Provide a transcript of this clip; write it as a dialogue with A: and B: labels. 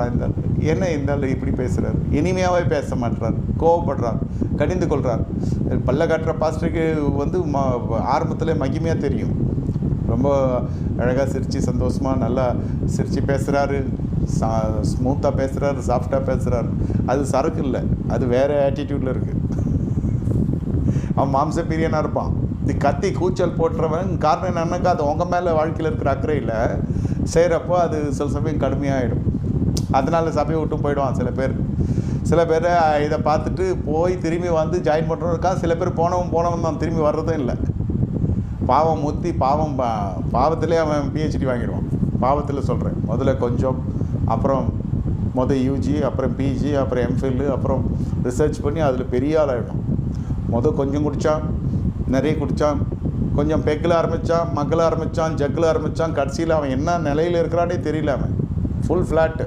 A: இருந்தால் என்ன இருந்தாலும் இப்படி பேசுகிறார், இனிமையாகவே பேச மாட்டுறார், கோவப்படுறார், கடிந்து கொள்கிறார். பல்ல காட்டுற பாஸ்டருக்கு வந்து ஆரம்பத்தில் மகிமையாக தெரியும், ரொம்ப அழகாக சிரித்து சந்தோஷமாக நல்லா சிரித்து பேசுகிறாரு, ஸ்மூத்தாக பேசுகிறாரு, சாஃப்டாக பேசுகிறாரு. அது சரக்கு இல்லை, அது வேறு ஆட்டிடியூடில் இருக்குது. அவன் மாம்ச பிரியனாக இருப்பான். இது கத்தி கூச்சல் போட்டுறவன் காரணம் என்னன்னாக்கா அது உங்கள் மேலே வாழ்க்கையில் இருக்கிற அக்கறையில் செய்கிறப்போ அது சில சமயம் கடுமையாகிடும். அதனால் சபையை விட்டு போயிடுவான் சில பேர் இதை பார்த்துட்டு போய் திரும்பி வந்து ஜாயின் பண்ணுறவருக்கா. சில பேர் போனவன் தான், திரும்பி வர்றதும் இல்லை. பாவம் முத்தி பாவத்திலே அவன் பிஹெச்டி வாங்கிடுவான். பாவத்தில் சொல்கிறேன், முதல்ல கொஞ்சம், அப்புறம் யூஜி, அப்புறம் பிஜி, அப்புறம் எம்ஃபில், அப்புறம் ரிசர்ச் பண்ணி அதில் பெரிய ஆள் ஆகிடும். கொஞ்சம் குடித்தான், நிறைய குடித்தான், கொஞ்சம் பெக்கில் ஆரம்பித்தான், மக்கில் ஆரம்பித்தான், ஜக்கில் ஆரம்பித்தான், கடைசியில் அவன் என்ன நிலையில் இருக்கிறானே தெரியல. அவன் ஃபுல் ஃப்ளாட்டு.